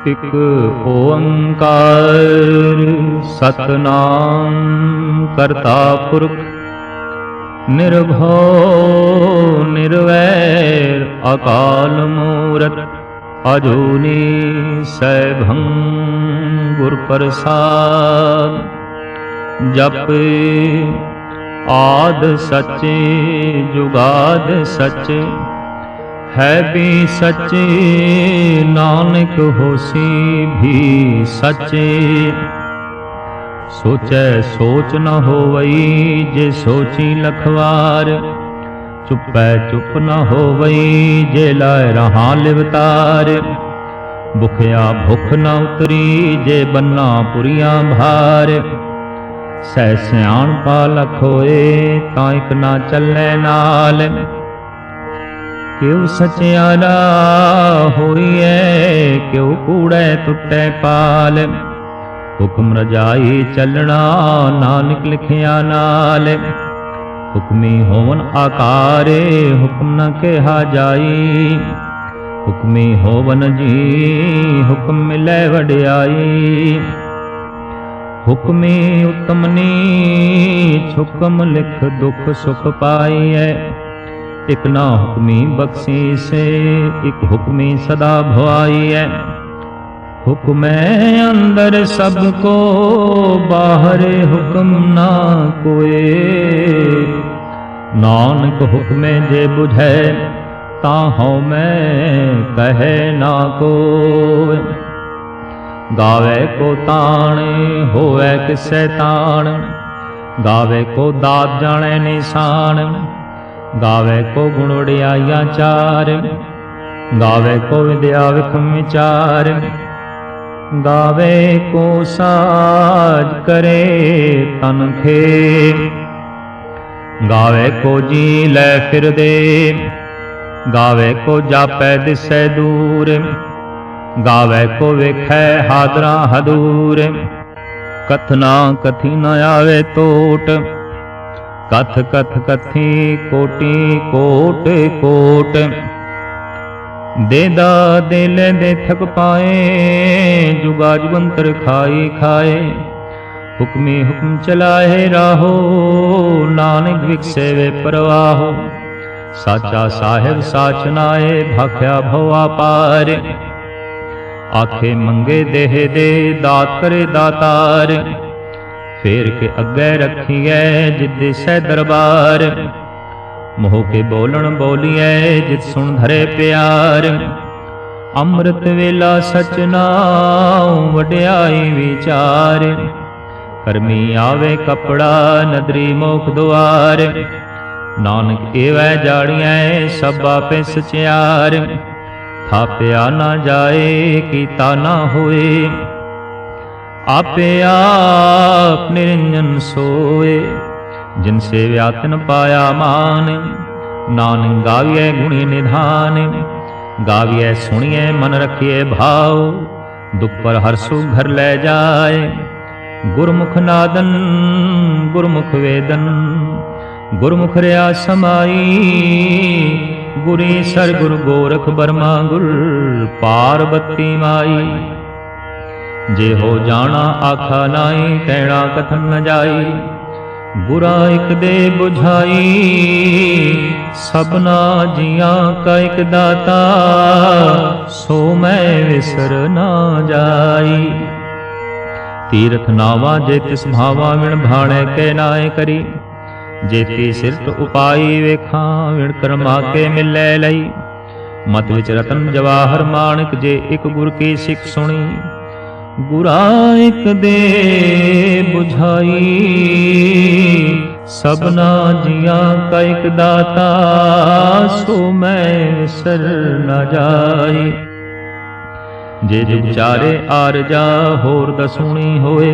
ਇਕ ਓੰਕਾਰ ਸਤਨਾਮ ਕਰਤਾ ਪੁਰਖ ਨਿਰਭਉ ਨਿਰਵੈਰ ਅਕਾਲ ਮੂਰਤ ਅਜੂਨੀ ਸੈਭੰ ਗੁਰ ਪ੍ਰਸਾਦ। ਜਪ ਆਦ ਸੱਚੇ ਜੁਗਾਦ ਸੱਚੇ है भी सच्चे नानक होसी भी सच्चे। सोचै सोच न होवई जे सोची लखवार चुपै चुप न होवई जे लाए रहा लिवतार। भुखया भुख न उतरी जे बन्ना पुरिया भार सह सियाण पालक होए तां इक ना चलै नाल। क्यों सचियारा होइए क्यों कूड़े टुटे पाल हुक्म रजाई चलना नानक लिखिया नाल। हुक्मी होवन आकारे हुक्म न कहा जाई हुक्मी होवन जी हुक्म मिले वड्याई। हुक्मी उत्तम नीच हुक्म लिख दुख सुख पाइए। इक ना हुक्मी बख्शी से इक हुक्मी सदा भवाई है। हुक्म अंदर सबको बाहर हुक्म ना कोई। नानक हुक्मे जे बुझे ताहों मैं कहे ना कोई। गावे को ताण होवे किसे ताण गावे को दात जाने निशान। गावे को गुण वड्याइयां चार गावे को विद्या विक्रम विचार। गावे को साज करे तन खे गावे को जी लै फिर दे। गावे को जापै दिसै दूर गावे को वेखै हादरा हदूर। कथना कथी न आवे टोट कथ कथ कथी कोटि कोट कोट। देदा दे लेंदे थक पाए जुगा जुगंतर खाई खाए। हुक्मी हुक्म चलाए राहो नानक विकसे वे परवाहो। साचा साहिब साचनाए भाख्या भवा पार। आखे मंगे देह दे दात करे दातार। फेर के अगे रखिए जिद सै दरबार। मोह के बोलन बोलिए जित सुन धरे प्यार। अमृत वेला सच नाउ वड्याई विचार। करमी आवे कपड़ा नदरी मोख द्वार। नानक एवै जाड़ियां सब आपे सचियार। थाप्या ना जाए कीता ना होए आपे आप निरंजन सोए। जिनसे व्यातन पाया मान नानक गाविए गुणी निधान। गाविए सुनिए मन रखिए भाव दुख पर हरसु घर ले जाए। गुरमुख नादन गुरमुख वेदन गुरमुख रया समाई। गुरी सर गुरु गोरख बर्मा गुर पार्वती माई। जे हो जाना आखा नाई कहना कथन न जाई। बुरा एक दे बुझाई सबना जिया का एक दाता। सो मैं विसर ना जाई। तीरथ नावा जे तिस भावा विण भाणे के नाए करी। जेती सिरट उपाई वेखा विण कर्मा के मिलै लई। मत विच रतन जवाहर माणिक जे एक गुर की सिख सुनी। गुरा एक दे बुझाई सबना जिया का एक दाता। सो मैं विसर न जाई। जे जुग चारे आर जा होर दसूणी होए।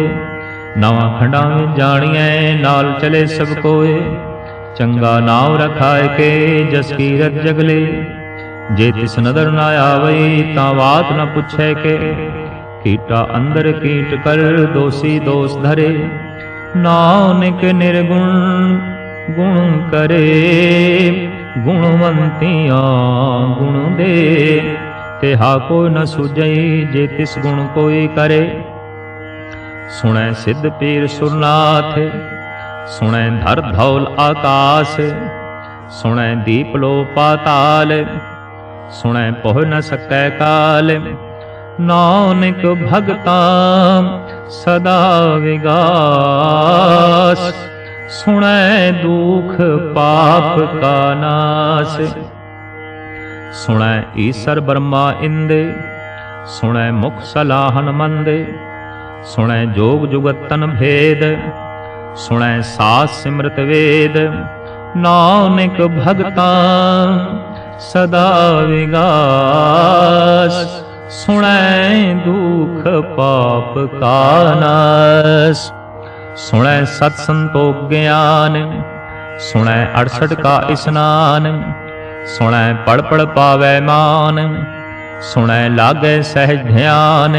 नवा खंडा में जानिए नाल चले सब कोए। चंगा नाव रखाए के जस कीरत जगले। जे तिस नदर ना आवे तां बात न पुछे के। कीटा अंदर कीट कर दोषी दोष धरे। नानक निर्गुण गुण करे। गुणवंतियां गुण दे तिहा कोई न सुझई जे तिस गुण कोई करे। सुनै सिद्ध पीर सुरनाथ सुनै धर धौल आकाश। सुनै दीप लो पाताल सुनै पोह न सकै काल। नानक भगता सदा विगास सुनै दुख पाप का नाश। सुनै ईसर ब्रह्मा इंद सुनै मुख सलाहन मंद। सुनै जोग जुगतन भेद सुनै सास सिमरत वेद। नानक भगता सदा विगास सुनै दुख पाप का नाश। सुनै सत संतोख ज्ञान सुनै 68 का स्नान। सुनै पढ़ पढ़ पावै मान सुनै लागै सहज ध्यान।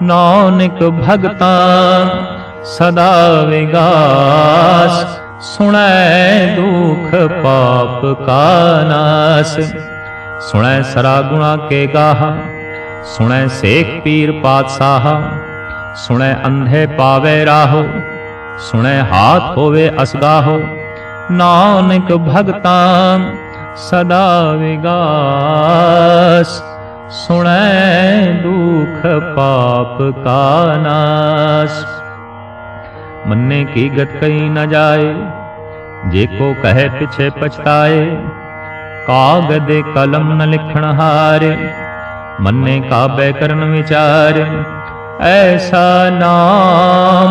नानक भगता सदा विगास सुनै दुख पाप का नाश। सुनै सरा गुणा के गाहा सुनै सेख पीर पातशाह। सुनै अंधे पावै राहो सुनै हाथ होवे असगाहो। नानक भगता सदा विगास सुनै दुख पाप का नाश। मन्ने की गत कहीं न जाए जे को कहे पिछे पछताए। कागद कलम न लिखण हारे मन्ने काबे करन विचार। ऐसा नाम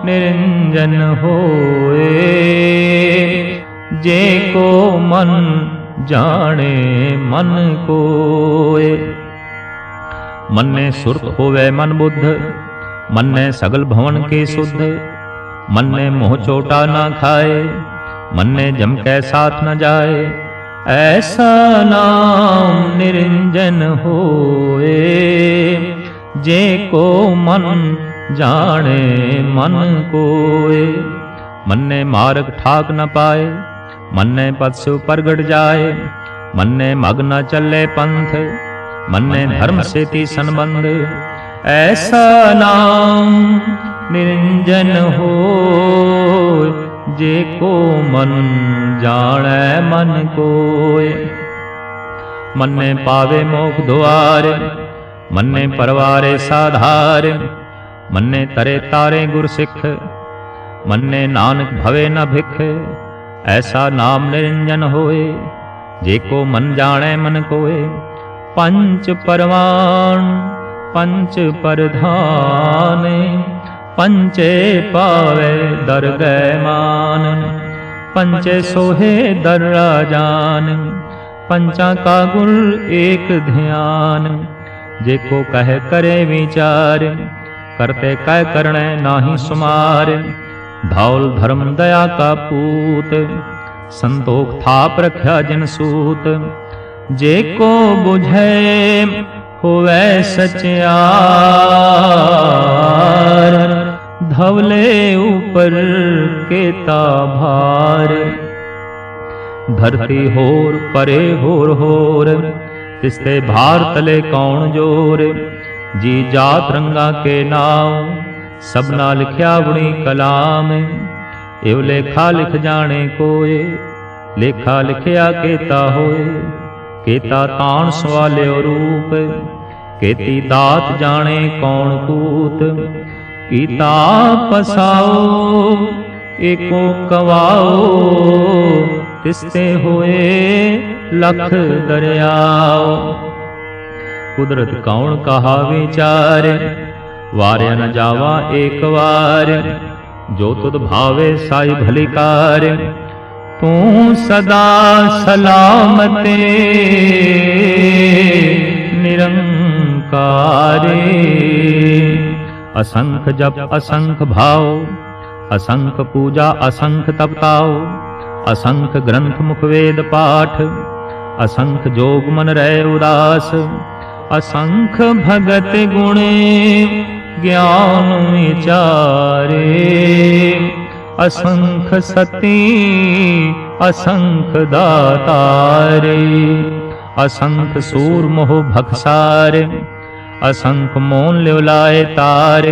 निरंजन होए जे को मन जाने मन कोय। मन्ने सुरत होवे मन बुद्ध मन्ने सगल भवन के शुद्ध। मन्ने मोह चोटा ना खाए मन्ने जम के साथ न जाए। ऐसा नाम निरंजन होए जे को मन जाने मन कोय। मन्ने मार्ग ठाक न पाए मन्ने पद से परगट जाए। मन्ने मग न चले पंथ मन्ने धर्म से ती संबंध। ऐसा नाम निरंजन हो जे को मन जाने मन कोय। मन्ने पावे मोक्ष द्वार मन्ने परवारे साधार। मन्ने तरे तारे गुर सिख मन्ने नानक भवे न भिख। ऐसा नाम निरंजन होए जे को मन जाने मन कोय। पंच परवान पंच परधान पंचे पावे दर गए मान। पंचे सोहे दर राजान पंचा का गुर एक ध्यान। जे को कह करे विचार करते कह करणे नाही सुमार। धौल धर्म दया का पूत संतोख थाप रख्या जिन सूत। जे को बुझे होवे सचियार धवले ऊपर केता भार। धरती होर परे होर होर तिसते भार तले कौन जोर। जी जात रंगा के नाम सबना लिख्या बुणी कलाम। एव लेखा लिख जाने कोय लेखा लिखया केता होए। केता ताण सवाल्यो रूप केती दात जाने कौन कूत। कीता पसाओ एको कवाओ तिसते होए लख दरियाओ। कुदरत कौन कहा विचार वार्य न जावा एक वार। जो तुद भावे साई भलिकार तू सदा सलामते निरंकारे। असंख जप असंख भाव असंख पूजा असंख तपताओ। असंख ग्रंथ मुख वेद पाठ असंख जोग मन रहे उदास। असंख भगत गुणे ज्ञान विचारे। असंख सती असंख दातारे। असंख सूर मोह भखसार, असंख मोन लिव लाए तार।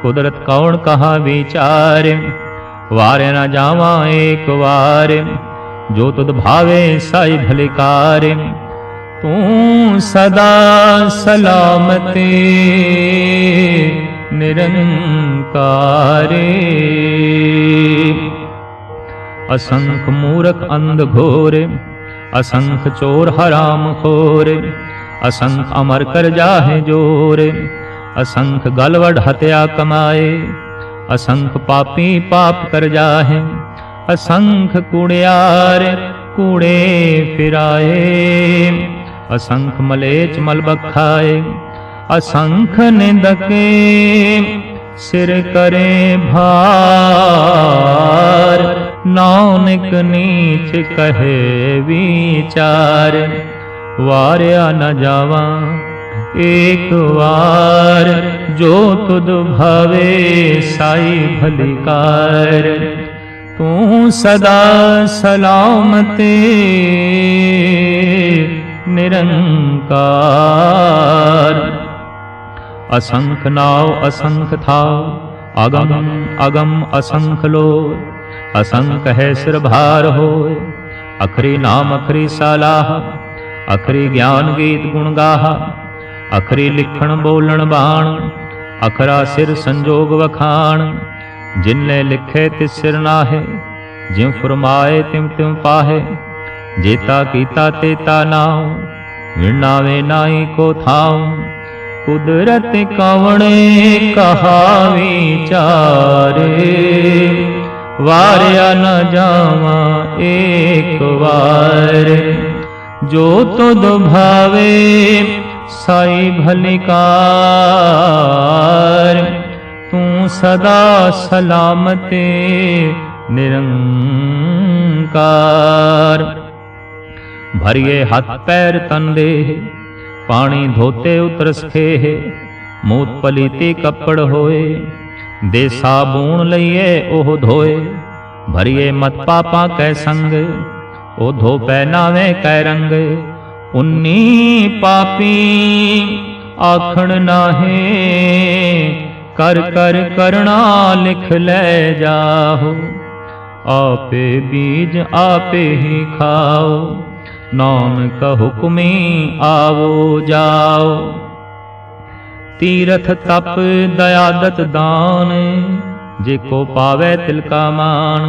कुदरत कौन कहा विचार, वारे न जावा एक वार। जो तुद भावे साई भलिकार, तू सदा सलामते निरंकारे। असंख मूरख अंध घोर, असंख चोर हराम खोर। असंख अमर कर जाहे जोर, असंख गलवड हत्या कमाए। असंख पापी पाप कर जाहे, असंख कूड़ियार कूड़े फिराए। असंख मलेच मल बखाए, असंख निंदके सिर करे भार। नानक नीच कहे विचार, वार्या न जावा एक वार। जो तुद भावे साई भलिकार, तू सदा सलामते निरंकार। असंख नाव असंख थाव, अगम अगम असंख लोर। असंख है सिर भार होय, अखरी नाम अखरी सलाह। अखरी ज्ञान गीत गुण गाहा, अखरी लिखण बोलण बाण। अखरा सिर संजोग वखाण, जिनले लिखे तिस सिर नाहे। ज्यों फरमाए तिम तिम पाहे, जेता कीता तेता नाव। विणावे नाई को थाव, कुदरत कवणे कहा विचारे। वार्या न जावा एक वार, जो तुद भावे साई भलिकार। तू सदा सलामते निरंकार। भरिए हाथ पैर तन देह, पानी धोते उतरस खेह। मूत पलीते कपड़ होए, दे साबून लइए ओह धोए। भरिए मत पापा कै संग, ओ धो पहनावे कै रंग। उन्नी पापी आखण नाहे, कर कर करना लिख ले जाहो। आपे बीज आपे ही खाओ, नानक हुक्मी आवो जाओ। तीरथ तप दयादत दान, जेको पावे तिलका मान।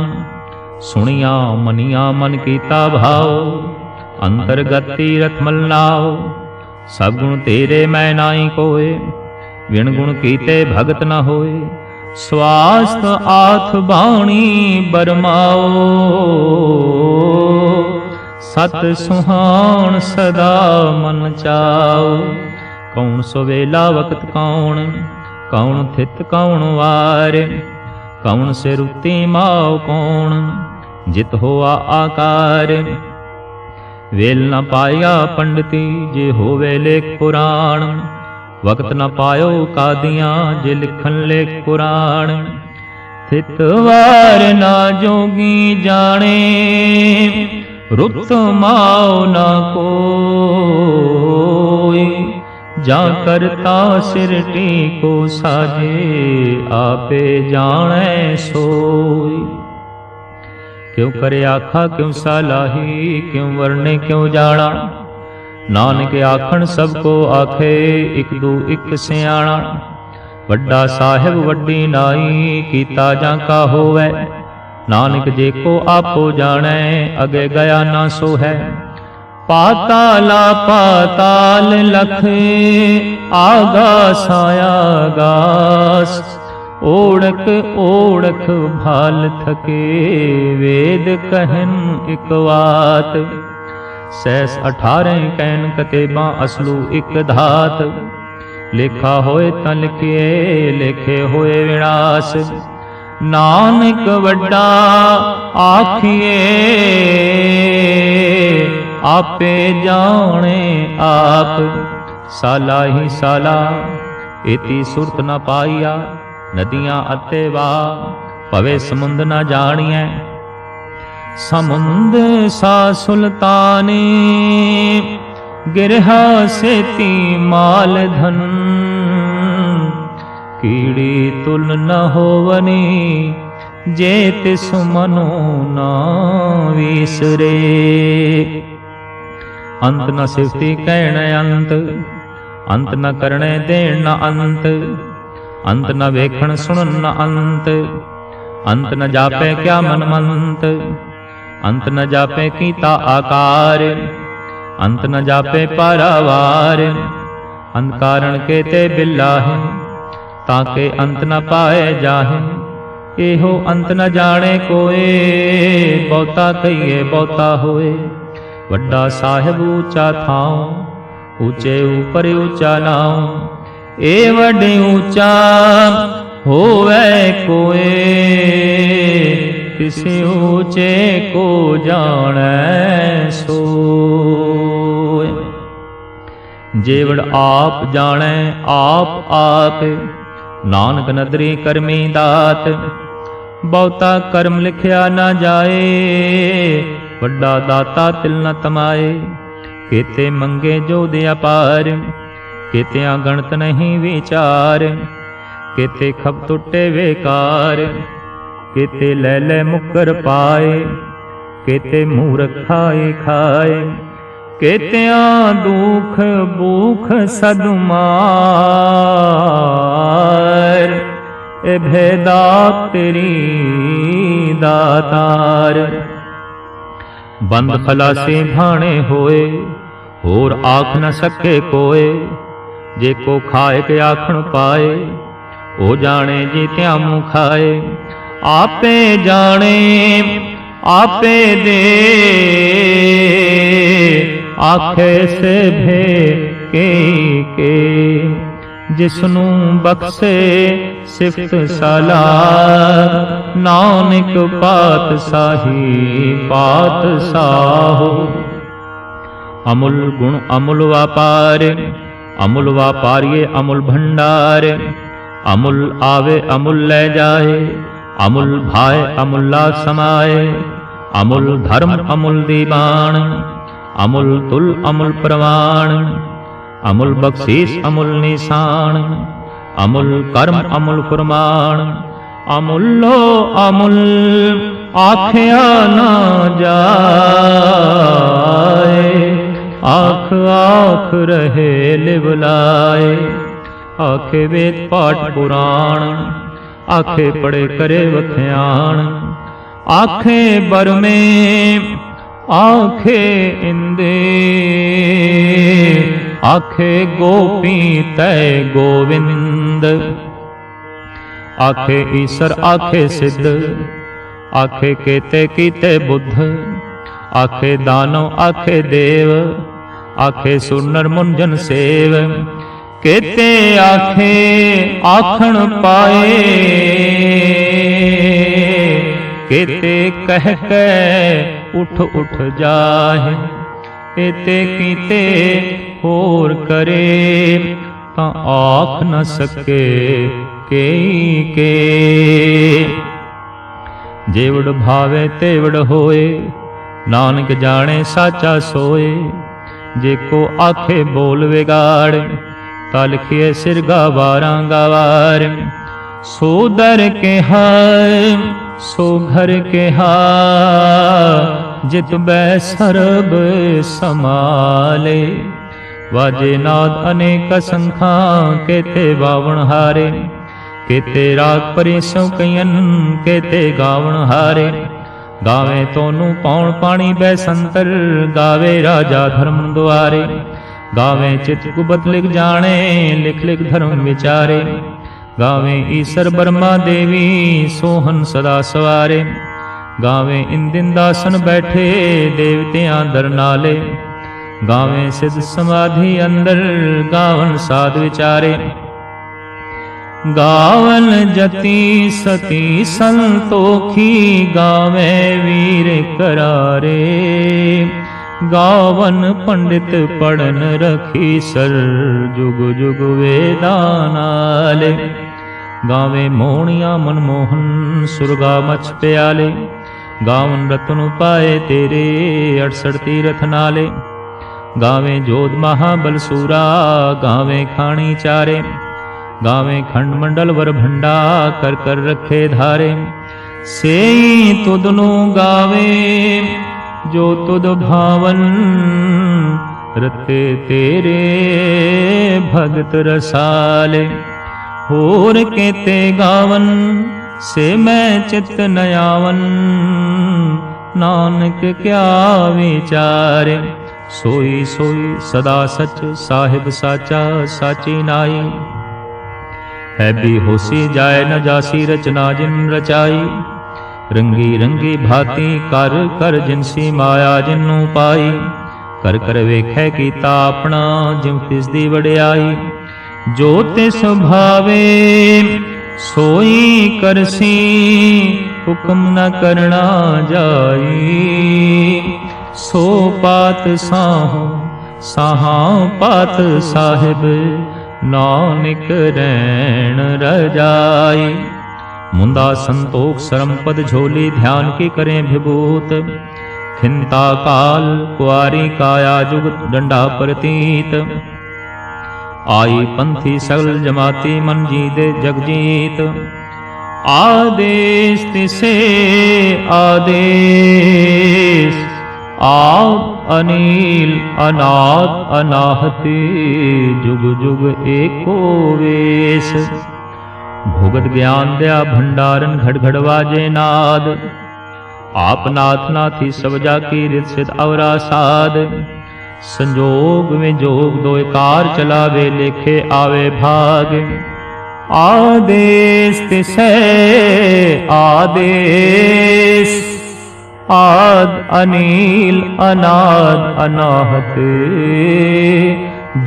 सुनिया मनिया मन कीता भाव, अंतरगत तीरथ मलनाओ। सब गुण तेरे मैं नाई कोय, विण गुण कीते भगत न होए। स्वास्थ आथ बाणी बरमाओ, सत सुहान सदा मन चाओ। कौन सुवेला वक्त कौन, कौन थित कौन वार। कौन से रुती माओ कौन, जित होआ आकार। वेल न पाया पंडिती, जे होवे लेख पुराण। वक्त न पायो कादियां, जे लिखन लेख पुराण। थित वार ना जोगी जाने, रुत माओ ना कोई। जा करता सिरटी को साजे, आपे जाने सोई। क्यों करे आखा क्यों सालाही, क्यों वर्णे क्यों जाना। नानक आखण सबको आखे, इक दू इक सियाणा। वड्डा साहिब वड्डी नाई, कीता जाका होवै। नानक जेको आपो जाने, अगे गया ना सो है। पाताला पाताल लख, आगास आगास। ओढ़क ओढ़क भाल थके, वेद कहन इक वात। सैस 18 कैन कतेबा, असलू इक धात। लेखा होए तां लिखिए, लेखे होए विनाश। नानक वड्डा आखिए, आपे जाने आप। साला ही साला, एती सुरत न पाइया। नदियां अते वाह, पवे समुंद न जानिए। समुंद सा सुल्तानी, गिरहा सेती माल धन, कीड़ी तुल न होवनी, जे तिस मनो ना विसरे। अंत न सिफती कहण अंत, अंत न करणे देण न अंत, अंत न वेखण सुणन न अंत, अंत न जापे क्या मन मंत, अंत न जापे कीता आकार, अंत न जापे पारावार। अंत कारण के ते बिलाहे, ताके अंत न पाए जाहे। एहो अंत न जाने कोए, बहुता कहिए बहुता होए। वड्डा साहिब ऊंचा थाओ, ऊंचे ऊपर ऊंचा नाओ। ए वड्डे ऊंचा होवे कोए, किसी ऊंचे को जाने सोए। जेवड़ आप जाने आप आप, नानक नदरी करमी दात। बहुता कर्म लिखिया न जाए, वड्डा दाता तिल न तमाए। केते मंगे जो दिया पार, केतिया गणत नहीं विचार। केते खप टुटे बेकार, केते ले ले मुकर पाए। केते मूर्ख खाए खाए, केतिया दुख भूख सदमार। ए भेदा तेरी दातार। बंद खलासी भाणे होए, होर आख न सके कोए। जे को खाए के आखण पाए, ओ जाने जी त्या मुँह खाए। आपे जाने आपे दे, आखे से भे के। जिसनू बख्शे सिफत सलाह, नानक पात साही पात साहो। अमुल गुण अमुल व्यापार, अमुल व्यापारिये अमुल भंडार। अमुल आवे अमुल ले जाए, अमुल भाए अमुल्ला समाए। अमुल धर्म अमुल दीवान, अमुल तुल अमुल प्रवाण। अमुल बख्शीस अमुल निशान, अमुल कर्म अमुल फुरमान। अमुलो अमुल आख्या ना जाए, आख आख रहे लिवलाए। आखे वेद पाठ पुराण, आखे पढ़े करे वख्याण। आखे बर में आखे इंदे, आखे गोपी तय गोविंद। आखे ईश्वर आखे सिद्ध, आखे केते कीते बुद्ध। आखे दानव आखे देव, आखे सुनर मुंजन सेव। केते आखे आखण पाए, केते कह के उठ उठ जाहे। एते कीते होर करे, तां आख न सके के। जेवड़ भावे तेवड़ होए, नानक जाने साचा सोए। जेको आखे बोल विगाड़, ता लिखिए सिर गवारा गवार। सो दर के हाय सो घर के हा, जित बै सरब समाले। वाजे नाद अनेक संखा, केते बावण हारे। केते राग परिसों कयन, केते गावण हारे। गावे तोनू पौण पाणी बैसंतर, गावे राजा धर्म द्वारे। गावे चित गुबत लिख जाने, लिख लिख धर्म विचारे। गावे ईश्वर ब्रह्मा देवी, सोहन सदा सवारे। गावे इंदिन दासन बैठे, देवतियां दर नाले। गावे सिद्ध समाधि अंदर, गावन साध विचारे। गावन जति सती संतोखी, गावे वीर करारे। गावन पंडित पढ़न रखी सर, जुग जुग वेदानाले। गावे मोहनिया मनमोहन, सुरगा मछ प्याले। गावन रतन पाए तेरे, 68 तीरथ नाले। गावे जोध महाबल सूरा, गावे खाणी चारे, गावे खंड मंडल वर भंडा, कर कर रखे धारे। सेई तुदनु गावे जो तुद भावन, रते तेरे भगत रसाले। होर केते गावन से मैं चित नयावन, नानक क्या विचारे। सोई सोई सदा सच साहिब साचा साची नाई, है भी होसी जाए न जासी रचना जिन रचाई। रंगी रंगी भांति कर कर जिनसी माया जिन्नू पाई, कर कर वेखै कीता अपना जिम तिसदी वडियाई। जो तिस भावे सोई करसी, हुक्म न करना जाई। सो पात साहो साहा पात साहिब, नानक रैन रजाई। मुंदा संतोख सरम पद झोली, ध्यान की करें विभूत। खिंता काल कुआरी काया जुगत डंडा प्रतीत। आई पंथी सगल जमाती मन जीते जगजीत। आदेश तिसे आदेश, आप अनील अनाद अनाहति, जुग जुग एको वेश। भुगत ज्ञान दया भंडारन, घड़ घड़ वाजे नाद। आप नाथ नाथी सब जाकी, रित सिद्ध अवरा साध। संजोग में जोग दो कार चलावे, लेखे आवे भाग। आदेश तिसे आदेश, आद अनील अनाद अनाहत,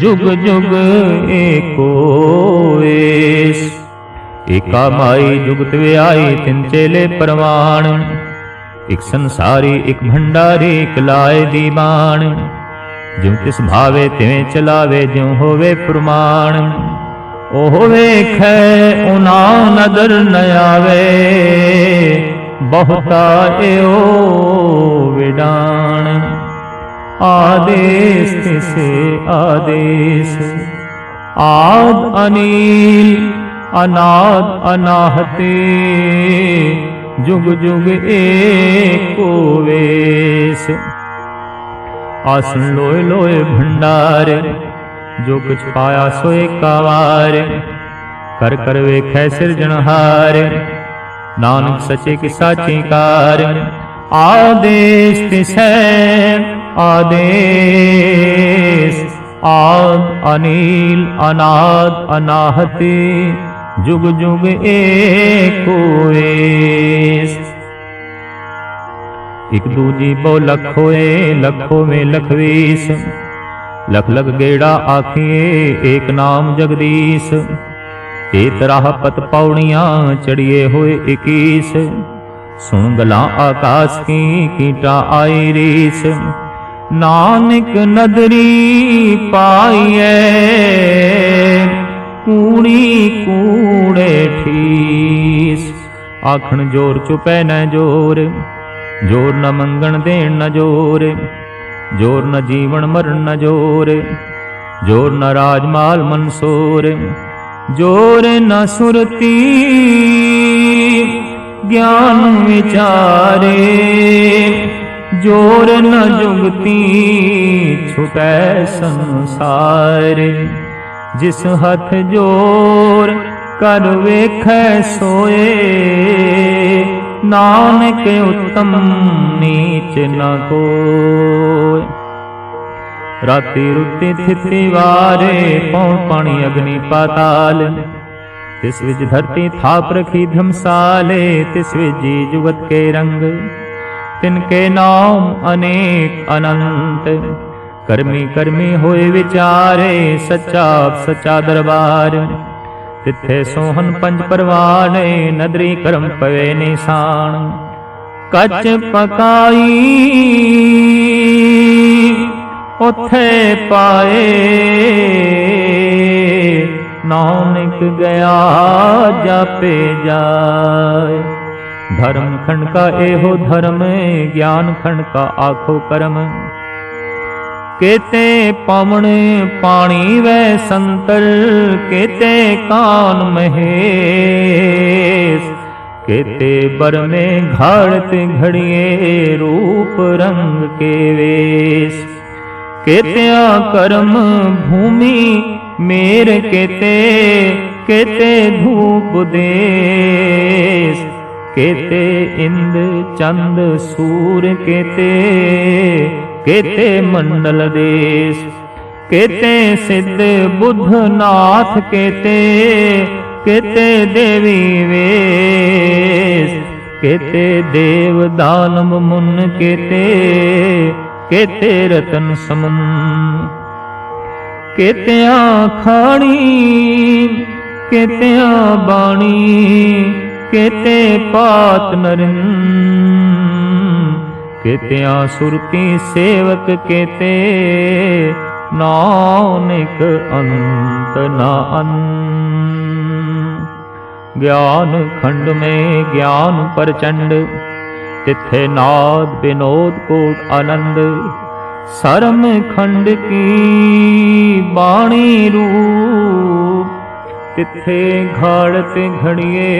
जुग जुग एको वेश। एका माई जुगत व्याई, तिन चेले परवान। एक संसारी एक भंडारी, एक लाए दीवान। ज्यों तिस भावे तिवें चलावे, ज्यों होवे प्रमाण। ओह वेखै उना नदर न आवे, बहुता एओ विडान। आदेश तिसे आदेश, आद अनील अनाद अनाहते, जुग जुग एको वेश। आसन लोए लोए भंडार, जो कुछ पाया सोए कावार। कर कर वेखै सिरजनहार, नानक सचे की साची कार। आदेश तिसै आदेश, आद अनील अनाद अनाहति, जुग जुग एको वेश। एक दूजी बो लख होए, लखों में लखवीस। लख लख गेड़ा आखिए, एक नाम जगदीश। एक राह पत पौड़ियां, चढ़िए हुए 21। सुन गला आकाश की, कीटा आई रीस। नानक नदरी पाइए, कूड़ी कूड़े ठीस। आखण जोर चुपै न जोर, जोर न मंगण देण न जोर। जोर न जीवन मरण न जोर, जोर न राजमाल मनसूर। जोर न सुरती ज्ञान विचारे, जोर न जुगती छुटै संसार। जिस हथ जोर कर वेखै सोए, नानक उत्तम नीच न कोय। राति रुति थिति वारे, पौन पानी अग्नि पाताल। तिस विज धरती थाप रखी धमसाले, तिस विजी जुगत के रंग। तिनके नाम अनेक अनंत, कर्मी कर्मी होए विचारे। सच्चा सच्चा दरबार, तिथे सोहन पंच परवाने। नदरी कर्म पवे निशान, कच पकाई उथे पाए। नानक गया जापे जाए। धर्म खंड का एहो धर्म, ज्ञान खंड का आखो कर्म। केते पवन पानी वै संतर, केते कान महेश, केते बर में घाड़त घड़िए रूप रंग के वेश। केत्या कर्म भूमि मेर केते, केते धूप देश, केते इंद्र चंद सूर केते, केते मंडल देश। केते सिद्ध बुद्ध नाथ केते, केते देवी वेश, केते देव दानव मुन केते, केते रतन समम। केत्या खाणी केत्या बाणी, केते पात नरिन, केत्या सुरती सेवक केते, नानक अंत ना अंत। ज्ञान खंड में ज्ञान प्रचंड, तिथे नाद विनोद कोट आनंद। सरम खंड की बाणी रूप, तिथे घाड़त घड़िए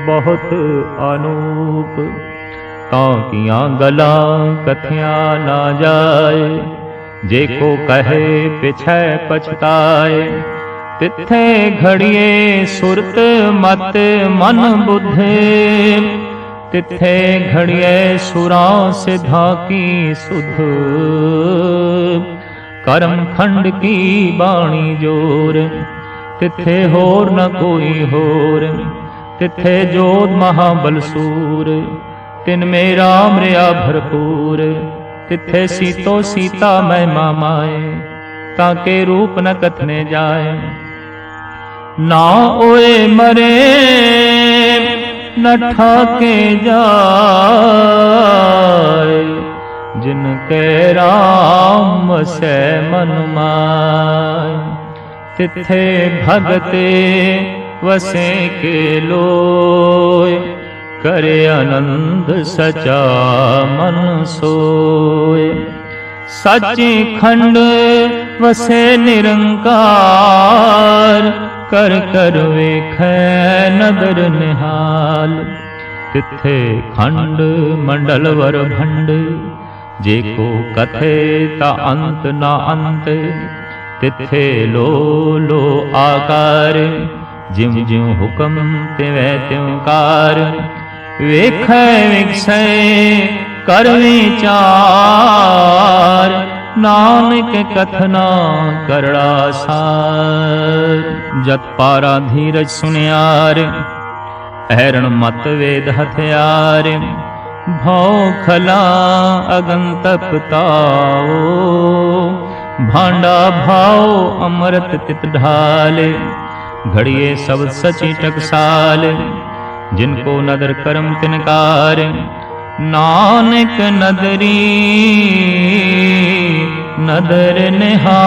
बहुत अनूप। ताकियां गला कथियां ना जाए, जेको कहे पिछै पछताए। तिथे घड़िए सुरत मत मन बुद्धे, तिथे घड़िए सुरां सिद्धा की सुध। कर्म खंड की बाणी जोर, तिथे होर न कोई होर। तिथे जोध महाबल सूर, तिन में राम रया भरपूर। तिथे सीतो सीता महिमा माए, ताके रूप न कथने जाए। ना ओए मरे न ठाके जाए, जिनके राम से मन माय। तिथे भगते वसे के लोय, करे आनंद सचा मन सोय। सच्चे खंड वसे निरंकार, कर कर वेखै नदर निहाल। तिथे खंड मंडल वर भंड, जेको कथे ता अंत ना अंत। तिथे लो लो आकार, जिम जिम हुक्म तिवै त्यों कार। वेखै विकसै कर विचार, नानक कथना करड़ा सार। जत पारा धीरज सुनियार, ऐरण मत वेद हथियार। भौ खला अगन तपताओ, भांडा भाओ अमृत तित ढाले। घड़िए सब सची टकसाल, जिनको नदर करम तिनकार। नानक नदरी नदर निहाल।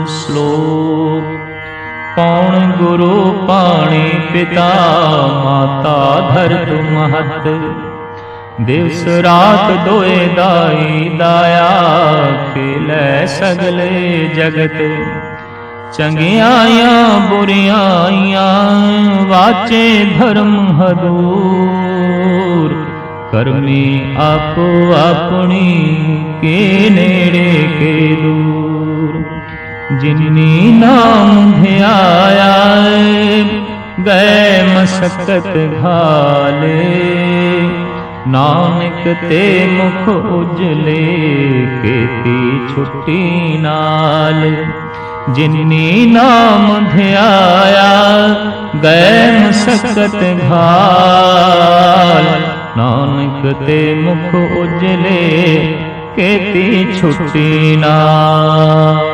श्लोक। पौण गुरु पाणी पिता, माता धरतु महत। दिवस रात दोए दाई दाया, खेलै सगले जगत। चंगियाइयां बुरियाइयां, वाचे धर्म हदूर। करमी आपो अपनी, के नेड़े के दूर। जिन्नी नाम ध्याया, गए मशक्कत घाले। नानक ते मुख उजले, केती छुट्टी नाल। जिन्नी नाम ध्याया, गए मशक्कत घाल। नानक ते मुख उजले, केती छुट्टी नाल।